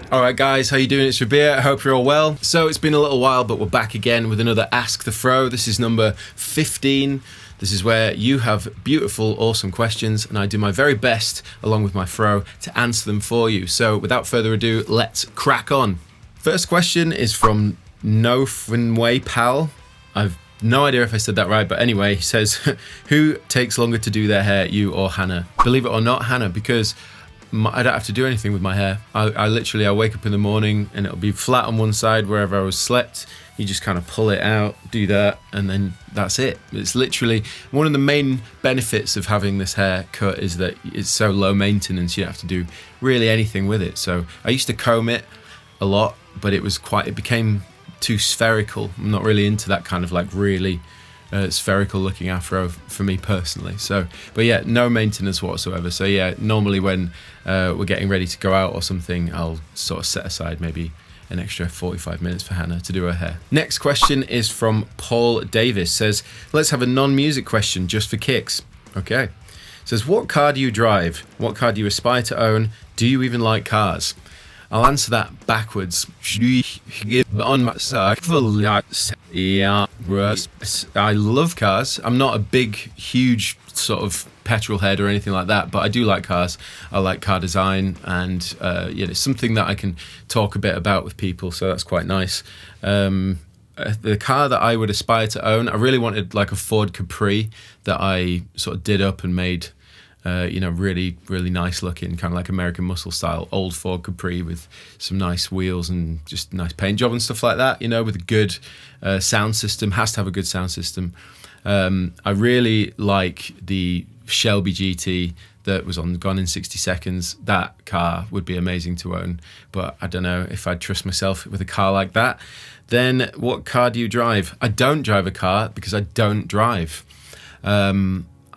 Alright guys, how you doing? It's Rabea, I hope you're all well. So it's been a little while, but we're back again with another Ask the Fro. This is number 15. This is where you have beautiful, awesome questions, and I do my very best, along with my fro, to answer them for you. So without further ado, let's crack on. First question is from No Finway Pal. I've no idea if I said that right, but anyway, he says, who takes longer to do their hair, you or Hannah? Believe it or not, Hannah, because I don't have to do anything with my hair. I literally wake up in the morning and it'll be flat on one side wherever I was slept. You just kind of pull it out, do that, and then that's it. It's literally one of the main benefits of having this haircut is that it's so low maintenance. You don't have to do really anything with it. So I used to comb it a lot, but it became too spherical. I'm not really into that kind of like really spherical looking afro for me personally. So, but yeah, no maintenance whatsoever. So yeah, normally when we're getting ready to go out or something, I'll sort of set aside maybe an extra 45 minutes for Hannah to do her hair. Next question is from Paul Davis. Says, let's have a non-music question just for kicks. Okay. Says, what car do you drive? What car do you aspire to own? Do you even like cars? I'll answer that backwards. I love cars. I'm not a big, huge sort of petrol head or anything like that, but I do like cars. I like car design, and it's something that I can talk a bit about with people, so that's quite nice. The car that I would aspire to own, I really wanted like a Ford Capri that I sort of did up and made really, really nice looking, kind of like American Muscle style, old Ford Capri with some nice wheels and just nice paint job and stuff like that, with a good sound system. Has to have a good sound system. I really like the Shelby GT that was on Gone in 60 Seconds. That car would be amazing to own, but I don't know if I'd trust myself with a car like that. Then what car do you drive? I don't drive a car because I don't drive.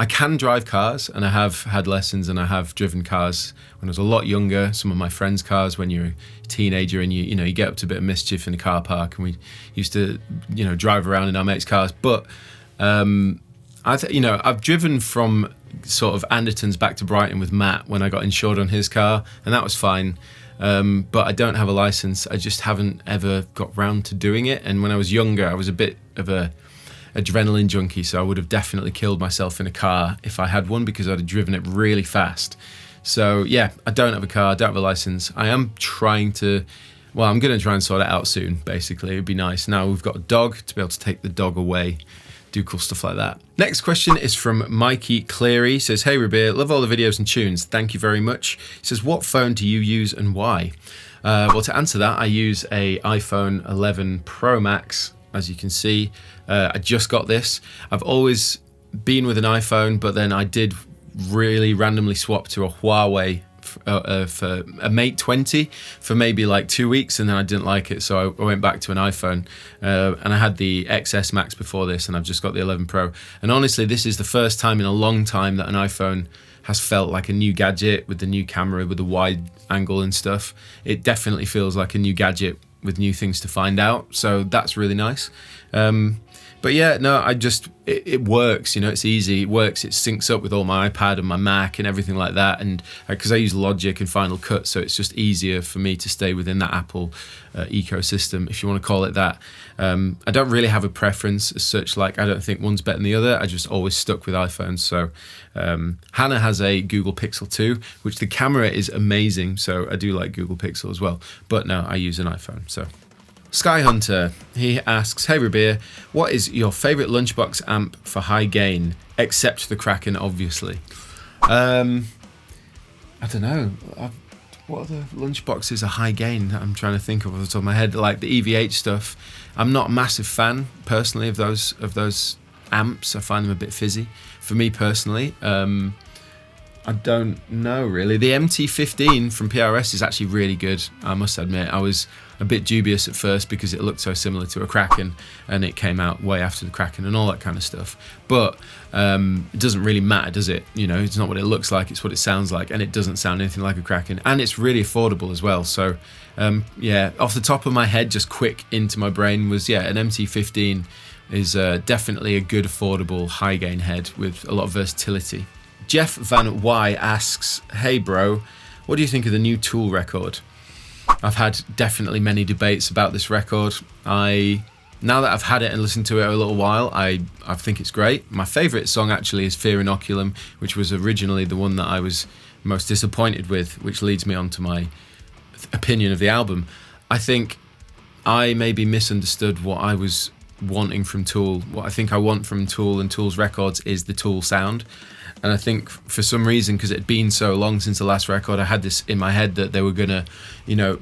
I can drive cars, and I have had lessons, and I have driven cars when I was a lot younger. Some of my friends' cars when you're a teenager, and you get up to a bit of mischief in a car park, and we used to drive around in our mates' cars. But I've driven from sort of Anderton's back to Brighton with Matt when I got insured on his car, and that was fine. But I don't have a license. I just haven't ever got round to doing it. And when I was younger, I was a bit of a adrenaline junkie, so I would have definitely killed myself in a car if I had one, because I'd have driven it really fast. So yeah, I don't have a car, I don't have a license. I am trying to, I'm going to try and sort it out soon, basically. It'd be nice. Now we've got a dog, to be able to take the dog away, do cool stuff like that. Next question is from Mikey Cleary. He says, hey Rabea, love all the videos and tunes, thank you very much. He says, what phone do you use and why? Well, to answer that, I use a iPhone 11 Pro Max. As you can see, I just got this. I've always been with an iPhone, but then I did really randomly swap to a Huawei for a Mate 20 for maybe like 2 weeks, and then I didn't like it, so I went back to an iPhone. And I had the XS Max before this, and I've just got the 11 Pro. And honestly, this is the first time in a long time that an iPhone has felt like a new gadget with the new camera, with the wide angle and stuff. It definitely feels like a new gadget with new things to find out, so that's really nice. But yeah, no, it works, it's easy, it works, it syncs up with all my iPad and my Mac and everything like that, and because I use Logic and Final Cut, so it's just easier for me to stay within that Apple ecosystem, if you want to call it that. I don't really have a preference as such, like I don't think one's better than the other, I just always stuck with iPhones. So Hannah has a Google Pixel 2, which the camera is amazing, so I do like Google Pixel as well, but no, I use an iPhone. So Sky Hunter, he asks, hey Rabea, what is your favourite Lunchbox amp for high gain, except the Kraken, obviously? I don't know. What other Lunchboxes are high gain that I'm trying to think of off the top of my head? Like the EVH stuff. I'm not a massive fan, personally, of those amps. I find them a bit fizzy. For me, personally, I don't know, really. The MT15 from PRS is actually really good, I must admit. I was a bit dubious at first because it looked so similar to a Kraken, and it came out way after the Kraken and all that kind of stuff. But it doesn't really matter, does it? It's not what it looks like, it's what it sounds like, and it doesn't sound anything like a Kraken. And it's really affordable as well. So yeah, off the top of my head, just quick into my brain was, an MT15 is definitely a good, affordable, high gain head with a lot of versatility. Jeff Van Y asks, hey bro, what do you think of the new Tool record? I've had definitely many debates about this record. Now that I've had it and listened to it a little while, I think it's great. My favourite song actually is Fear Inoculum, which was originally the one that I was most disappointed with, which leads me on to my opinion of the album. I think I maybe misunderstood what I was wanting from Tool. What I think I want from Tool and Tool's records is the Tool sound. And I think for some reason, because it had been so long since the last record, I had this in my head that they were going to,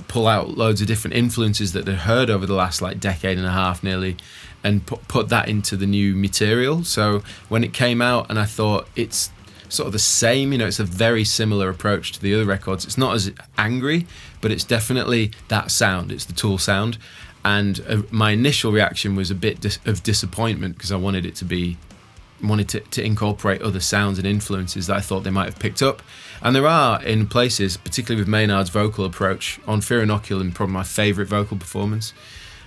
pull out loads of different influences that they'd heard over the last decade and a half nearly, and put that into the new material. So when it came out, and I thought it's sort of the same, it's a very similar approach to the other records. It's not as angry, but it's definitely that sound. It's the Tool sound. And my initial reaction was a bit of disappointment, because I wanted it to be to incorporate other sounds and influences that I thought they might have picked up. And there are in places, particularly with Maynard's vocal approach on Fear Inoculum, probably my favourite vocal performance.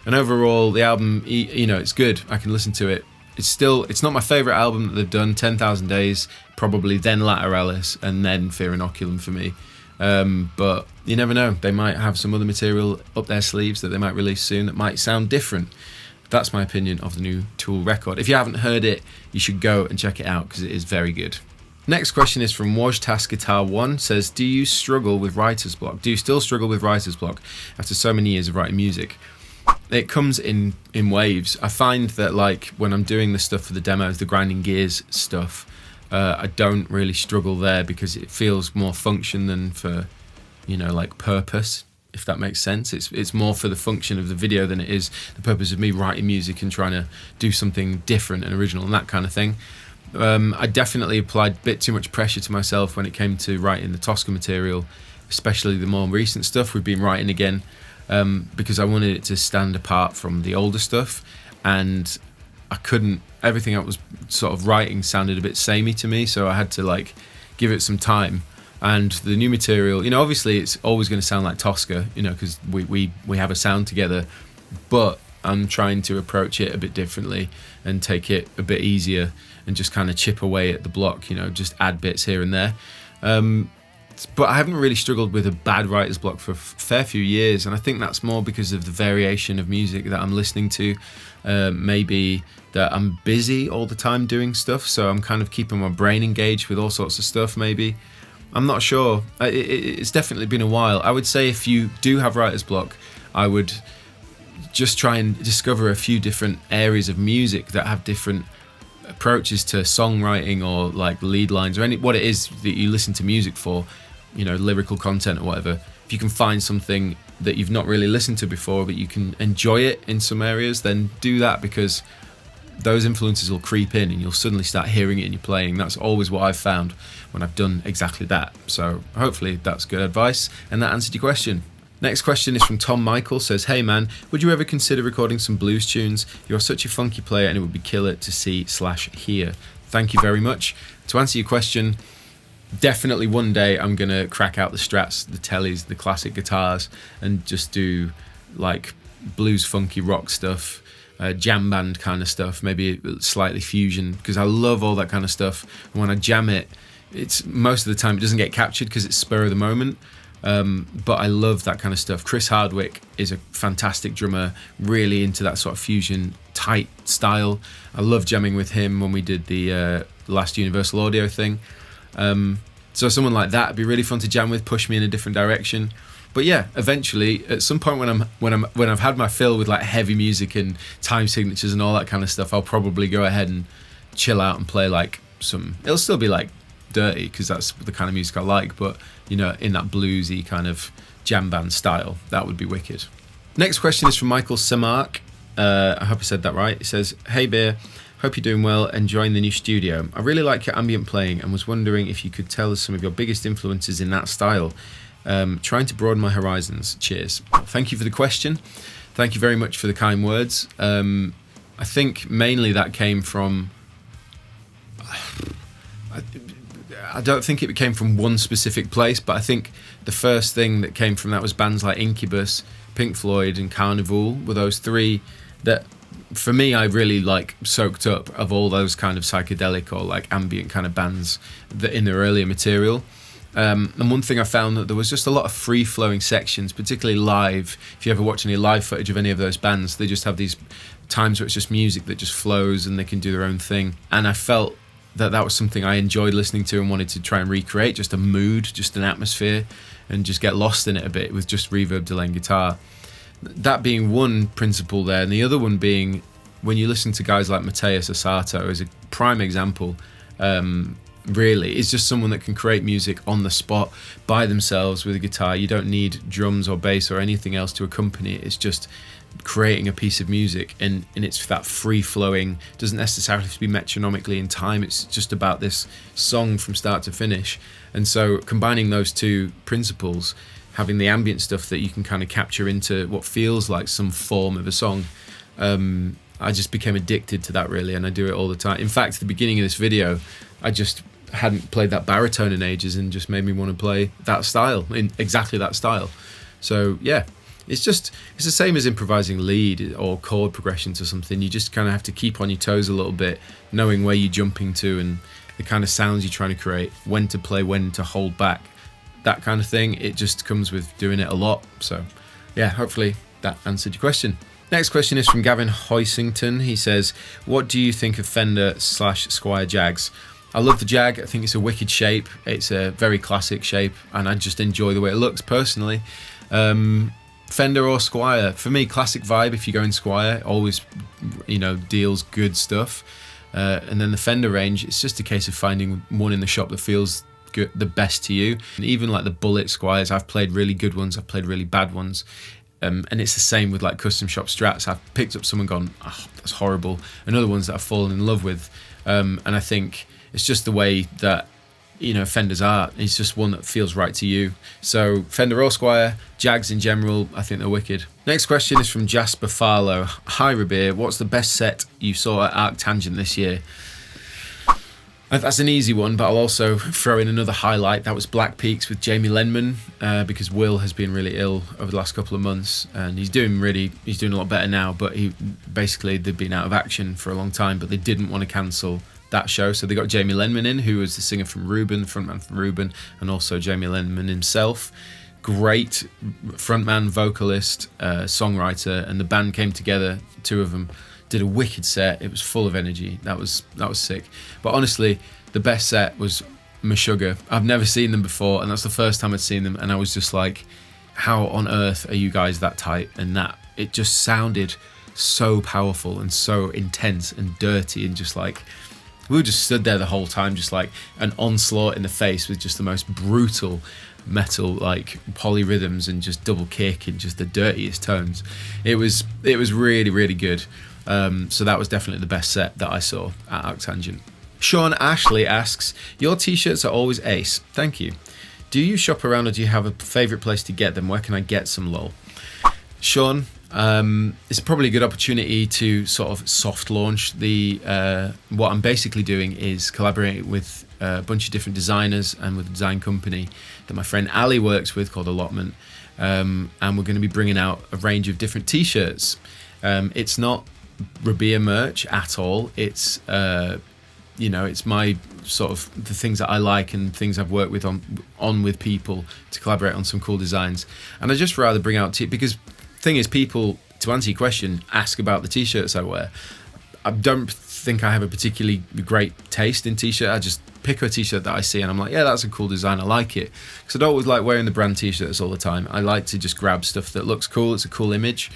And overall, the album, it's good. I can listen to it. It's not my favourite album that they've done. 10,000 Days, probably, then Lateralis, and then Fear Inoculum for me. But you never know. They might have some other material up their sleeves that they might release soon that might sound different. That's my opinion of the new Tool record. If you haven't heard it, you should go and check it out, because it is very good. Next question is from Wajtas Guitar 1. Says, do you struggle with writer's block? Do you still struggle with writer's block after so many years of writing music? It comes in waves. I find that when I'm doing the stuff for the demos, the grinding gears stuff, I don't really struggle there, because it feels more function than for, purpose. If that makes sense. It's more for the function of the video than it is the purpose of me writing music and trying to do something different and original and that kind of thing. I definitely applied a bit too much pressure to myself when it came to writing the Tosca material, especially the more recent stuff we've been writing again, because I wanted it to stand apart from the older stuff, and I couldn't. Everything I was sort of writing sounded a bit samey to me, so I had to give it some time. And the new material, obviously it's always going to sound like Tosca, because we have a sound together, but I'm trying to approach it a bit differently and take it a bit easier and just kind of chip away at the block, just add bits here and there. But I haven't really struggled with a bad writer's block for a fair few years, and I think that's more because of the variation of music that I'm listening to. Maybe that I'm busy all the time doing stuff, so I'm kind of keeping my brain engaged with all sorts of stuff, maybe. I'm not sure. It's definitely been a while. I would say if you do have writer's block, I would just try and discover a few different areas of music that have different approaches to songwriting, or lead lines, or what it is that you listen to music for, lyrical content or whatever. If you can find something that you've not really listened to before, but you can enjoy it in some areas, then do that, because those influences will creep in and you'll suddenly start hearing it in your playing. That's always what I've found when I've done exactly that. So hopefully that's good advice, and that answered your question. Next question is from Tom Michael. Says, hey man, would you ever consider recording some blues tunes? You're such a funky player and it would be killer to see/hear. Thank you very much. To answer your question, definitely one day I'm going to crack out the Strats, the Tellys, the classic guitars, and just do blues funky rock stuff. Jam band kind of stuff, maybe slightly fusion, because I love all that kind of stuff. And when I jam it, it's most of the time it doesn't get captured because it's spur of the moment. But I love that kind of stuff. Chris Hardwick is a fantastic drummer, really into that sort of fusion tight style. I love jamming with him when we did the last Universal Audio thing. So someone like that would be really fun to jam with, push me in a different direction. But yeah, eventually, at some point when I've had my fill with heavy music and time signatures and all that kind of stuff, I'll probably go ahead and chill out and play it'll still be dirty, because that's the kind of music I like, but in that bluesy kind of jam band style, that would be wicked. Next question is from Michael Samark. I hope I said that right. It says, hey Beer, hope you're doing well, enjoying the new studio. I really like your ambient playing and was wondering if you could tell us some of your biggest influences in that style. Trying to broaden my horizons. Cheers. Thank you for the question. Thank you very much for the kind words. I think mainly that came from... I don't think it came from one specific place, but I think the first thing that came from that was bands like Incubus, Pink Floyd and Carnival were those three that, for me, I really soaked up of all those kind of psychedelic or ambient kind of bands that in their earlier material. And one thing I found that there was just a lot of free-flowing sections, particularly live. If you ever watch any live footage of any of those bands, they just have these times where it's just music that just flows and they can do their own thing. And I felt that was something I enjoyed listening to and wanted to try and recreate, just a mood, just an atmosphere, and just get lost in it a bit with just reverb, delay, and guitar. That being one principle there, and the other one being when you listen to guys like Matthias Osato as a prime example, really, it's just someone that can create music on the spot by themselves with a guitar. You don't need drums or bass or anything else to accompany it. It's just creating a piece of music, and it's that free-flowing, doesn't necessarily have to be metronomically in time. It's just about this song from start to finish. And so combining those two principles, having the ambient stuff that you can kind of capture into what feels like some form of a song, I just became addicted to that, really, and I do it all the time. In fact, at the beginning of this video, I just hadn't played that baritone in ages, and just made me want to play that style, in exactly that style. So yeah, it's the same as improvising lead or chord progressions or something. You just kind of have to keep on your toes a little bit, knowing where you're jumping to and the kind of sounds you're trying to create, when to play, when to hold back, that kind of thing. It just comes with doing it a lot. So yeah, hopefully that answered your question. Next question is from Gavin Hoisington. He says, what do you think of Fender/Squire Jags? I love the Jag. I think it's a wicked shape. It's a very classic shape, and I just enjoy the way it looks personally. Fender or Squire? For me, classic vibe. If you go in Squire, always, deals good stuff. And then the Fender range, it's just a case of finding one in the shop that feels good, the best to you. And even like the Bullet Squires, I've played really good ones, I've played really bad ones. And it's the same with like custom shop Strats. I've picked up some and gone, oh, that's horrible, and other ones that I've fallen in love with. And I think it's just the way that, Fender's art. It's just one that feels right to you. So Fender or Squire, Jags in general, I think they're wicked. Next question is from Jasper Farlow. Hi Rabea, what's the best set you saw at Arctangent this year? That's an easy one, but I'll also throw in another highlight. That was Black Peaks with Jamie Lenman, because Will has been really ill over the last couple of months, and he's doing a lot better now, but they've been out of action for a long time, but they didn't want to cancel that show, so they got Jamie Lenman in, who was the singer from Reuben, frontman from Reuben, and also Jamie Lenman himself. Great frontman, vocalist, songwriter, and the band came together, two of them, did a wicked set. It was full of energy. That was sick. But honestly, the best set was Meshuggah. I've never seen them before, and that's the first time I'd seen them, and I was just like, how on earth are you guys that tight? And that it just sounded so powerful and so intense and dirty, and just like, we were just stood there the whole time, just like an onslaught in the face with just the most brutal metal, like polyrhythms and just double kick and just the dirtiest tones. It was really, really good. So that was definitely the best set that I saw at Arctangent. Sean Ashley asks, your t-shirts are always ace. Thank you. Do you shop around, or do you have a favourite place to get them? Where can I get some, lol? Sean, it's probably a good opportunity to sort of soft launch what I'm basically doing is collaborating with a bunch of different designers and with a design company that my friend Ali works with called Allotment, and we're going to be bringing out a range of different t-shirts. It's not Rabea merch at all. It's it's my sort of the things that I like and things I've worked with on with people to collaborate on some cool designs. And I just rather bring out because thing is, people, to answer your question, ask about the t-shirts I wear. I don't think I have a particularly great taste in t-shirt. I just pick a t-shirt that I see and I'm like, yeah, that's a cool design, I like it. Because I don't always like wearing the brand t-shirts all the time. I like to just grab stuff that looks cool, it's a cool image.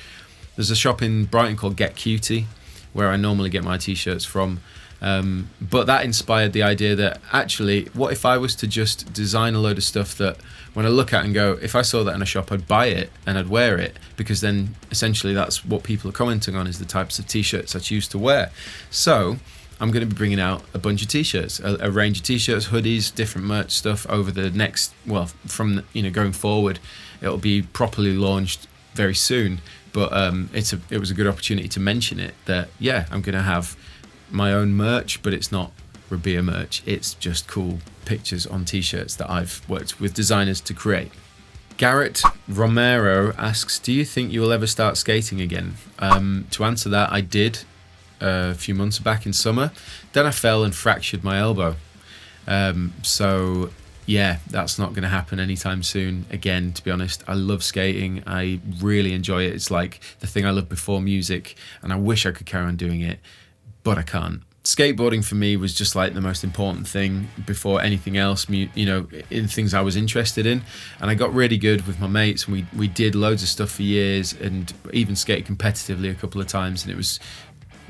There's a shop in Brighton called Get Cutie where I normally get my t-shirts from. But that inspired the idea that actually, what if I was to just design a load of stuff that when I look at and go, if I saw that in a shop, I'd buy it and I'd wear it, because then essentially that's what people are commenting on, is the types of t-shirts I choose to wear. So I'm going to be bringing out a bunch of t-shirts, a range of t-shirts, hoodies, different merch stuff over the next, from going forward. It'll be properly launched very soon. But it was a good opportunity to mention it, that yeah, I'm going to have my own merch, but it's not Rabea merch. It's just cool pictures on t-shirts that I've worked with designers to create. Garrett Romero asks, do you think you will ever start skating again? To answer that, I did a few months back in summer. Then I fell and fractured my elbow. So yeah, that's not going to happen anytime soon again, to be honest. I love skating. I really enjoy it. It's like the thing I loved before music, and I wish I could carry on doing it, but I can't. Skateboarding for me was just like the most important thing before anything else, you know, in things I was interested in. And I got really good with my mates, and we did loads of stuff for years, and even skated competitively a couple of times, and it was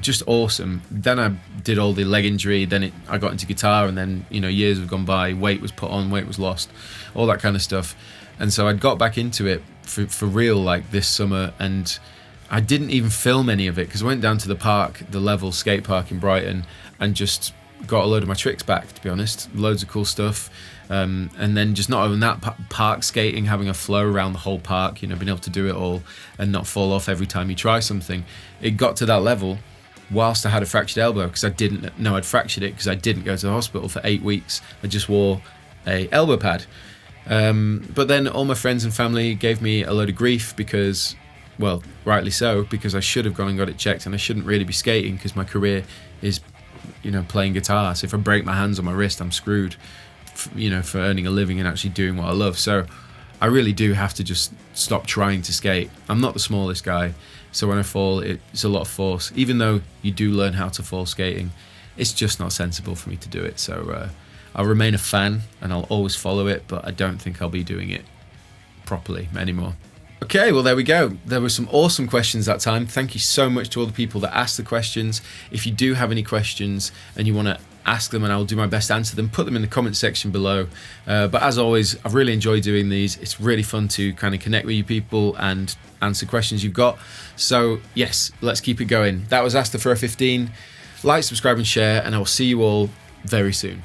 just awesome. Then I did all the leg injury, then I got into guitar, and then, you know, years have gone by, weight was put on, weight was lost, all that kind of stuff. And so I got back into it for real, like this summer, and I didn't even film any of it because I went down to the park, the Level skate park in Brighton, and just got a load of my tricks back, to be honest. Loads of cool stuff. And then just not only that, park skating, having a flow around the whole park, you know, being able to do it all and not fall off every time you try something. It got to that level whilst I had a fractured elbow, because I didn't know I'd fractured it, because I didn't go to the hospital for 8 weeks. I just wore a elbow pad. But then all my friends and family gave me a load of grief because, well, rightly so, because I should have gone and got it checked, and I shouldn't really be skating because my career is, you know, playing guitar. So if I break my hands or my wrist, I'm screwed, you know, for earning a living and actually doing what I love. So I really do have to just stop trying to skate. I'm not the smallest guy, so when I fall, it's a lot of force. Even though you do learn how to fall skating, it's just not sensible for me to do it. So I'll remain a fan and I'll always follow it, but I don't think I'll be doing it properly anymore. Okay, well, there we go. There were some awesome questions that time. Thank you so much to all the people that asked the questions. If you do have any questions and you want to ask them, and I'll do my best to answer them, put them in the comment section below. But as always, I've really enjoyed doing these. It's really fun to kind of connect with you people and answer questions you've got. So yes, let's keep it going. That was Asta for a 15. Like, subscribe and share, and I will see you all very soon.